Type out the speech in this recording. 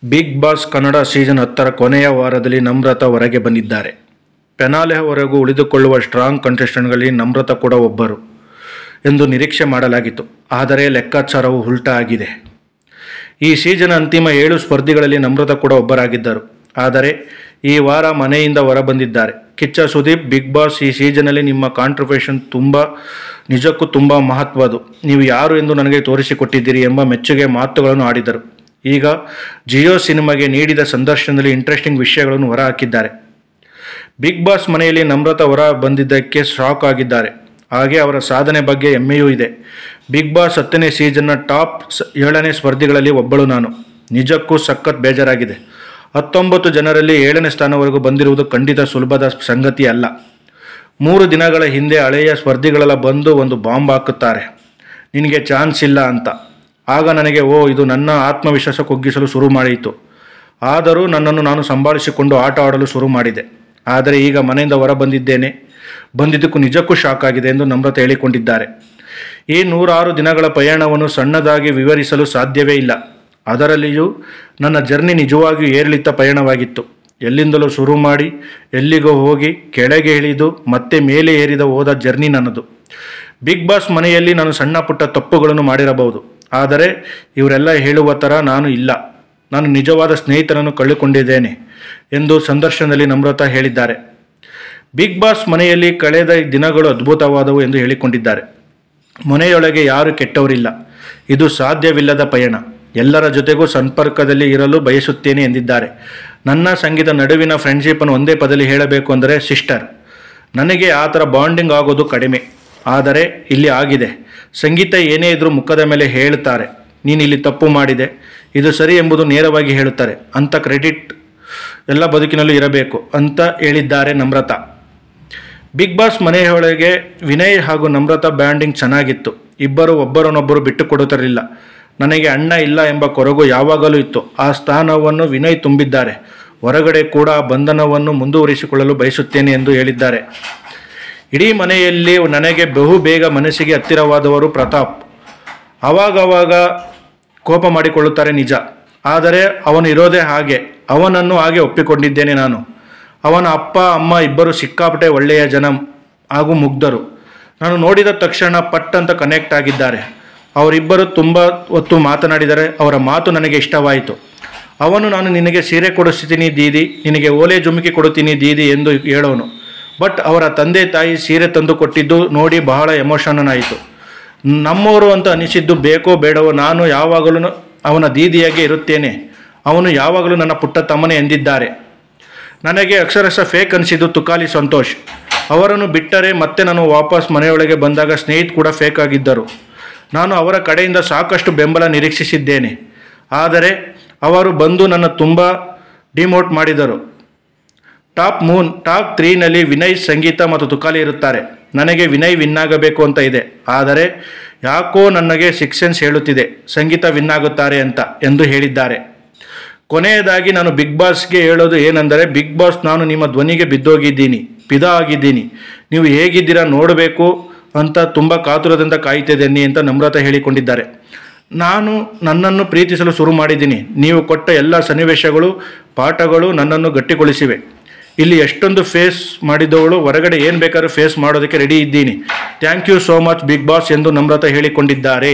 Big boss Kannada season 10ರ ಕೊನೆಯ ವಾರದಲ್ಲಿ ನಮ್ರತಾ ಹೊರಗೆ ಬಂದಿದ್ದಾರೆ. ಫಿನಾಲೆವರೆಗೂ ಉಳಿದುಕೊಳ್ಳುವ ಸ್ಟ್ರಾಂಗ್ ಕಂಟೆಸ್ಟೆಂಟ್ಗಳಲ್ಲಿ ನಮ್ರತಾ ಕೂಡ ಒಬ್ಬರು ಎಂದು ನಿರೀಕ್ಷೆ ಮಾಡಲಾಗಿತ್ತು. ಆದರೆ ಲೆಕ್ಕಾಚಾರವು ಉಲ್ಟಾ ಆಗಿದೆ. ಈ ಸೀಸನ್ ಅಂತಿಮ 7 ಸ್ಪರ್ಧಿಗಳಲ್ಲಿ ನಮ್ರತಾ ಕೂಡ ಒಬ್ಬರಾಗಿದ್ದರು. ಆದರೆ ಈ ವಾರ ಮನೆಯಿಂದ ಹೊರಬಂದಿದ್ದಾರೆ. ಕಿಚ್ಚ ಸುದೀಪ್, ಬಿಗ್ ಬಾಸ್, ಈ ಸೀಸನ್ನಲ್ಲಿ ನಿಮ್ಮ ಕಾಂಟ್ರಿಬ್ಯೂಷನ್ ನಿಜಕ್ಕೂ ತುಂಬ ಮಹತ್ವದ್ದು. ನೀವು ಯಾರು ಎಂದು ನನಗೆ ತೋರಿಸಿಕೊಟ್ಟಿದ್ದೀರಿ ಎಂಬ ಮೆಚ್ಚುಗೆ ಮಾತುಗಳನ್ನು ಆಡಿದರು. ಈಗ ಜಿಯೋ ಸಿನಿಮಾಗೆ ನೀಡಿದ ಸಂದರ್ಶನದಲ್ಲಿ ಇಂಟ್ರೆಸ್ಟಿಂಗ್ ವಿಷಯಗಳನ್ನು ಹೊರಹಾಕಿದ್ದಾರೆ. ಬಿಗ್ ಬಾಸ್ ಮನೆಯಲ್ಲಿ ನಮ್ರತಾ ಹೊರ ಬಂದಿದ್ದಕ್ಕೆ ಶಾಕ್ ಆಗಿದ್ದಾರೆ. ಹಾಗೆ ಅವರ ಸಾಧನೆ ಬಗ್ಗೆ ಹೆಮ್ಮೆಯೂ ಇದೆ. ಬಿಗ್ ಬಾಸ್ 10ನೇ ಸೀಸನ್ನ ಟಾಪ್ 7ನೇ ಸ್ಪರ್ಧಿಗಳಲ್ಲಿ ಒಬ್ಬಳು ನಾನು. ನಿಜಕ್ಕೂ ಸಖತ್ ಬೇಜಾರಾಗಿದೆ. 19 ಜನರಲ್ಲಿ 7ನೇ ಸ್ಥಾನವರೆಗೂ ಬಂದಿರುವುದು ಖಂಡಿತ ಸುಲಭದ ಸಂಗತಿ ಅಲ್ಲ. 3 ದಿನಗಳ ಹಿಂದೆ ಹಳೆಯ ಸ್ಪರ್ಧಿಗಳೆಲ್ಲ ಬಂದು ಒಂದು ಬಾಂಬ್ ಹಾಕುತ್ತಾರೆ, ನಿನಗೆ ಚಾನ್ಸ್ ಇಲ್ಲ ಅಂತ. ಆಗ ನನಗೆ ಇದು ನನ್ನ ಆತ್ಮವಿಶ್ವಾಸ ಕುಗ್ಗಿಸಲು ಶುರು ಮಾಡಿತು. ಆದರೂ ನನ್ನನ್ನು ನಾನು ಸಂಭಾಳಿಸಿಕೊಂಡು ಆಟ ಆಡಲು ಶುರು ಮಾಡಿದೆ. ಆದರೆ ಈಗ ಮನೆಯಿಂದ ಹೊರ ಬಂದಿದ್ದಕ್ಕೂ ನಿಜಕ್ಕೂ ಶಾಕ್ ಆಗಿದೆ ಎಂದು ನಮ್ರತಾ ಹೇಳಿಕೊಂಡಿದ್ದಾರೆ. ಈ 106 ದಿನಗಳ ಪಯಣವನ್ನು ಸಣ್ಣದಾಗಿ ವಿವರಿಸಲು ಸಾಧ್ಯವೇ ಇಲ್ಲ. ಅದರಲ್ಲಿಯೂ ನನ್ನ ಜರ್ನಿ ನಿಜವಾಗಿಯೂ ಏರಿಳಿತ ಪಯಣವಾಗಿತ್ತು. ಎಲ್ಲಿಂದಲೂ ಶುರು ಮಾಡಿ ಎಲ್ಲಿಗೋ ಹೋಗಿ ಕೆಳಗೆ ಇಳಿದು ಮತ್ತೆ ಮೇಲೆ ಹೋದ ಜರ್ನಿ ನನ್ನದು. ಬಿಗ್ ಬಾಸ್ ಮನೆಯಲ್ಲಿ ನಾನು ಸಣ್ಣ ಪುಟ್ಟ ತಪ್ಪುಗಳನ್ನು ಮಾಡಿರಬಹುದು. ಆದರೆ ಇವರೆಲ್ಲ ಹೇಳುವ ಥರ ನಾನು ಇಲ್ಲ. ನಾನು ನಿಜವಾದ ಸ್ನೇಹಿತರನ್ನು ಕಳೆದುಕೊಂಡಿದ್ದೇನೆ ಎಂದು ಸಂದರ್ಶನದಲ್ಲಿ ನಮ್ರತಾ ಹೇಳಿದ್ದಾರೆ. ಬಿಗ್ ಬಾಸ್ ಮನೆಯಲ್ಲಿ ಕಳೆದ ದಿನಗಳು ಅದ್ಭುತವಾದವು ಎಂದು ಹೇಳಿಕೊಂಡಿದ್ದಾರೆ. ಮನೆಯೊಳಗೆ ಯಾರು ಕೆಟ್ಟವರಿಲ್ಲ. ಇದು ಸಾಧ್ಯವಿಲ್ಲದ ಪಯಣ. ಎಲ್ಲರ ಜೊತೆಗೂ ಸಂಪರ್ಕದಲ್ಲಿ ಇರಲು ಬಯಸುತ್ತೇನೆ ಎಂದಿದ್ದಾರೆ. ನನ್ನ ಸಂಗೀತ ನಡುವಿನ ಫ್ರೆಂಡ್ಶಿಪ್ಪನ್ನು ಒಂದೇ ಪದದಲ್ಲಿ ಹೇಳಬೇಕು ಅಂದರೆ ಸಿಸ್ಟರ್. ನನಗೆ ಆ ಥರ ಬಾಂಡಿಂಗ್ ಆಗೋದು ಕಡಿಮೆ. ಆದರೆ ಇಲ್ಲಿ ಆಗಿದೆ. ಸಂಗೀತ ಏನೇ ಇದ್ರೂ ಮುಖದ ಮೇಲೆ ಹೇಳ್ತಾರೆ, ನೀನು ಇಲ್ಲಿ ತಪ್ಪು ಮಾಡಿದೆ, ಇದು ಸರಿ ಎಂಬುದು ನೇರವಾಗಿ ಹೇಳುತ್ತಾರೆ. ಅಂಥ ಕ್ರೆಡಿಟ್ ಎಲ್ಲ ಬದುಕಿನಲ್ಲೂ ಇರಬೇಕು ಅಂತ ಹೇಳಿದ್ದಾರೆ ನಮ್ರತಾ. ಬಿಗ್ ಬಾಸ್ ಮನೆಯೊಳಗೆ ವಿನಯ್ ಹಾಗೂ ನಮ್ರತಾ ಬ್ಯಾಂಡಿಂಗ್ ಚೆನ್ನಾಗಿತ್ತು. ಇಬ್ಬರು ಒಬ್ಬರನ್ನೊಬ್ಬರು ಬಿಟ್ಟು ಕೊಡುತ್ತಿರಲಿಲ್ಲ. ನನಗೆ ಅಣ್ಣ ಇಲ್ಲ ಎಂಬ ಕೊರಗು ಯಾವಾಗಲೂ ಇತ್ತು. ಆ ಸ್ಥಾನವನ್ನು ವಿನಯ್ ತುಂಬಿದ್ದಾರೆ. ಹೊರಗಡೆ ಕೂಡ ಆ ಬಂಧನವನ್ನು ಮುಂದುವರಿಸಿಕೊಳ್ಳಲು ಬಯಸುತ್ತೇನೆ ಎಂದು ಹೇಳಿದ್ದಾರೆ. ಇಡೀ ಮನೆಯಲ್ಲಿ ನನಗೆ ಬೇಗ ಮನಸ್ಸಿಗೆ ಹತ್ತಿರವಾದವರು ಪ್ರತಾಪ್. ಆವಾಗವಾಗ ಕೋಪ ಮಾಡಿಕೊಳ್ಳುತ್ತಾರೆ ನಿಜ. ಆದರೆ ಅವನು ಇರೋದೇ ಹಾಗೆ. ಅವನನ್ನು ಹಾಗೆ ಒಪ್ಪಿಕೊಂಡಿದ್ದೇನೆ ನಾನು. ಅವನ ಅಪ್ಪ ಅಮ್ಮ ಇಬ್ಬರು ಸಿಕ್ಕಾಪಟ್ಟೆ ಒಳ್ಳೆಯ ಜನ ಹಾಗೂ ಮುಗ್ಧರು. ನಾನು ನೋಡಿದ ತಕ್ಷಣ ಪಟ್ ಅಂತ ಕನೆಕ್ಟ್ ಆಗಿದ್ದಾರೆ. ಅವರಿಬ್ಬರು ತುಂಬ ಹೊತ್ತು ಮಾತನಾಡಿದರೆ ಅವರ ಮಾತು ನನಗೆ ಇಷ್ಟವಾಯಿತು. ಅವನು ನಾನು ನಿನಗೆ ಸೀರೆ ಕೊಡಿಸ್ತೀನಿ ದೀದಿ, ನಿನಗೆ ಓಲೆ ಜುಮುಕಿ ಕೊಡುತ್ತೀನಿ ದೀದಿ ಎಂದು ಹೇಳೋನು. ಬಟ್ ಅವರ ತಂದೆ ತಾಯಿ ಸೀರೆ ತಂದು ಕೊಟ್ಟಿದ್ದು ನೋಡಿ ಬಹಳ ಎಮೋಷನ್ ಆಯಿತು. ನಮ್ಮವರು ಅಂತ ಅನಿಸಿದ್ದು ಬೇಕೋ ಬೇಡವೋ ನಾನು ಯಾವಾಗಲೂ ಅವನ ದೀದಿಯಾಗೆ ಇರುತ್ತೇನೆ. ಅವನು ಯಾವಾಗಲೂ ನನ್ನ ಪುಟ್ಟ ತಮ್ಮನೇ ಎಂದಿದ್ದಾರೆ. ನನಗೆ ಅಕ್ಷರಶಃ ಫೇಕ್ ಅನಿಸಿದ್ದು ತುಕಾಲಿ ಸಂತೋಷ್. ಅವರನ್ನು ಬಿಟ್ಟರೆ ಮತ್ತೆ ನಾನು ವಾಪಸ್ ಮನೆಯೊಳಗೆ ಬಂದಾಗ ಸ್ನೇಹಿತ ಕೂಡ ಫೇಕ್ ಆಗಿದ್ದರು. ನಾನು ಅವರ ಕಡೆಯಿಂದ ಸಾಕಷ್ಟು ಬೆಂಬಲ ನಿರೀಕ್ಷಿಸಿದ್ದೇನೆ. ಆದರೆ ಅವರು ಬಂದು ನನ್ನ ತುಂಬ ಡಿಮೋಟ್ ಮಾಡಿದರು. ಟಾಪ್ 3ನಲ್ಲಿ ವಿನಯ್, ಸಂಗೀತ ಮತ್ತು ತುಕಾಲಿ ಇರುತ್ತಾರೆ. ನನಗೆ ವಿನಯ್ ವಿನ್ ಆಗಬೇಕು ಅಂತ ಇದೆ. ಆದರೆ ಯಾಕೋ ನನಗೆ ಸಿಕ್ಸೆನ್ಸ್ ಹೇಳುತ್ತಿದೆ ಸಂಗೀತ ವಿನ್ ಆಗುತ್ತಾರೆ ಅಂತ ಎಂದು ಹೇಳಿದ್ದಾರೆ. ಕೊನೆಯದಾಗಿ ನಾನು ಬಿಗ್ ಬಾಸ್ಗೆ ಹೇಳೋದು ಏನೆಂದರೆ, ಬಿಗ್ ಬಾಸ್, ನಾನು ನಿಮ್ಮ ಧ್ವನಿಗೆ ಫಿದಾ ಆಗಿದ್ದೀನಿ. ನೀವು ಹೇಗಿದ್ದೀರಾ ನೋಡಬೇಕು ಅಂತ ತುಂಬ ಕಾತುರದಿಂದ ಕಾಯ್ತಿದ್ದೇನೆ ಅಂತ ನಮ್ರತಾ ಹೇಳಿಕೊಂಡಿದ್ದಾರೆ. ನಾನು ನನ್ನನ್ನು ಪ್ರೀತಿಸಲು ಶುರು ಮಾಡಿದ್ದೀನಿ. ನೀವು ಕೊಟ್ಟ ಎಲ್ಲ ಸನ್ನಿವೇಶಗಳು, ಪಾಠಗಳು ನನ್ನನ್ನು ಗಟ್ಟಿಗೊಳಿಸಿವೆ. ಇಲ್ಲಿ ಎಷ್ಟೊಂದು ಫೇಸ್ ಮಾಡಿದವಳು ಹೊರಗಡೆ ಏನು ಬೇಕಾದ್ರೂ ಫೇಸ್ ಮಾಡೋದಕ್ಕೆ ರೆಡಿ ಇದ್ದೀನಿ. Thank you so much Bigg Boss ಎಂದು ನಮ್ರತಾ ಹೇಳಿಕೊಂಡಿದ್ದಾರೆ.